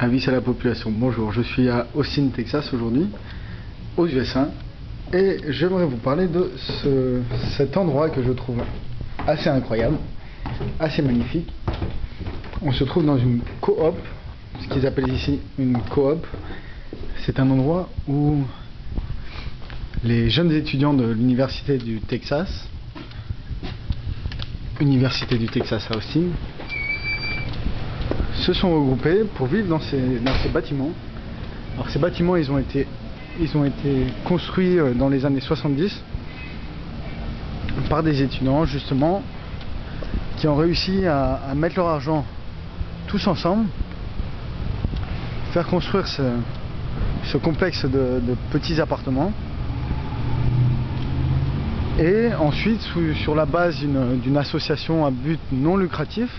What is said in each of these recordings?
Avis à la population, bonjour, je suis à Austin, Texas aujourd'hui, aux USA, et j'aimerais vous parler de cet endroit que je trouve assez incroyable, assez magnifique. On se trouve dans une coop, ce qu'ils appellent ici une coop. C'est un endroit où les jeunes étudiants de l'université du Texas à Austin, se sont regroupés pour vivre dans ces bâtiments. Alors ces bâtiments, ils ont été construits dans les années 70 par des étudiants justement qui ont réussi à mettre leur argent tous ensemble, faire construire ce complexe de petits appartements, et ensuite sur la base d'une association à but non lucratif,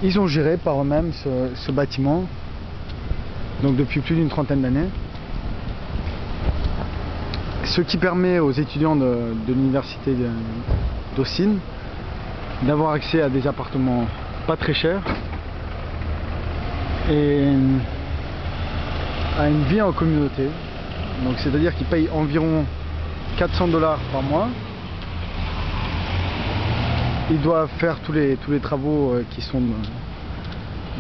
ils ont géré par eux-mêmes ce bâtiment, donc depuis plus d'une trentaine d'années. Ce qui permet aux étudiants de l'université d'Austin d'avoir accès à des appartements pas très chers et à une vie en communauté. Donc c'est-à-dire qu'ils payent environ $400 par mois. Ils doivent faire tous les travaux qui sont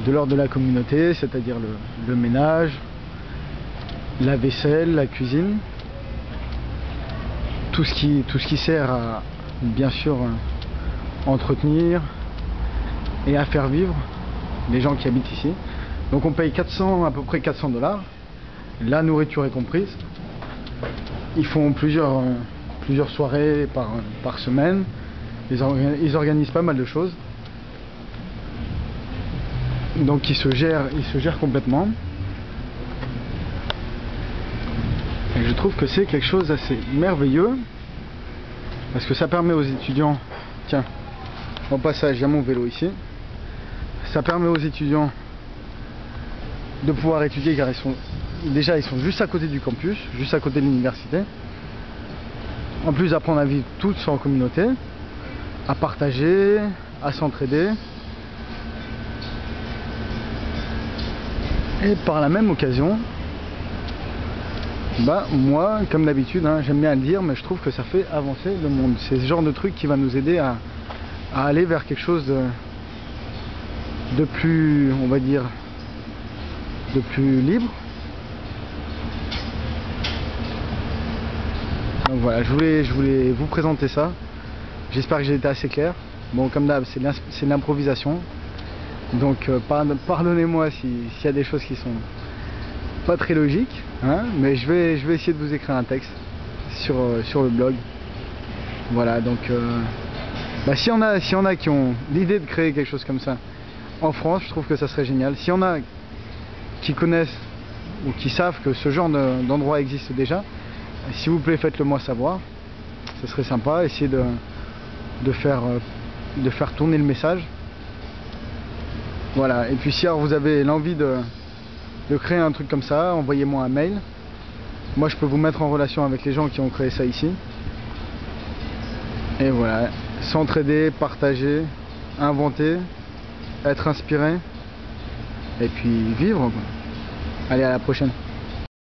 de l'ordre de la communauté, c'est-à-dire le ménage, la vaisselle, la cuisine, tout ce qui sert à, bien sûr, entretenir et à faire vivre les gens qui habitent ici. Donc on paye à peu près $400, la nourriture est comprise. Ils font plusieurs soirées par semaine. Ils organisent pas mal de choses. Donc ils se gèrent complètement. Et je trouve que c'est quelque chose d'assez merveilleux, parce que ça permet aux étudiants, tiens, au passage il y a mon vélo ici, ça permet aux étudiants de pouvoir étudier, car ils sont juste à côté du campus, juste à côté de l'université. En plus d'apprendre à vivre tous en communauté, à partager, à s'entraider, et par la même occasion, moi, comme d'habitude, j'aime bien le dire, mais je trouve que ça fait avancer le monde. C'est ce genre de truc qui va nous aider à aller vers quelque chose de plus, on va dire, de plus libre. Donc voilà, je voulais vous présenter ça. J'espère que j'ai été assez clair. Bon, comme d'hab, c'est l'improvisation. Donc pardonnez-moi s'il y a des choses qui sont pas très logiques, mais je vais essayer de vous écrire un texte sur le blog. Voilà, donc s'il y en a qui ont l'idée de créer quelque chose comme ça en France, je trouve que ça serait génial. S'il y en a qui connaissent ou qui savent que ce genre d'endroit existe déjà, s'il vous plaît, faites-le moi savoir. Ce serait sympa. Essayez de faire tourner le message. Voilà, et puis si alors vous avez l'envie de créer un truc comme ça, envoyez-moi un mail. Moi je peux vous mettre en relation avec les gens qui ont créé ça ici. Et voilà, s'entraider, partager, inventer, être inspiré, et puis vivre. Allez, à la prochaine.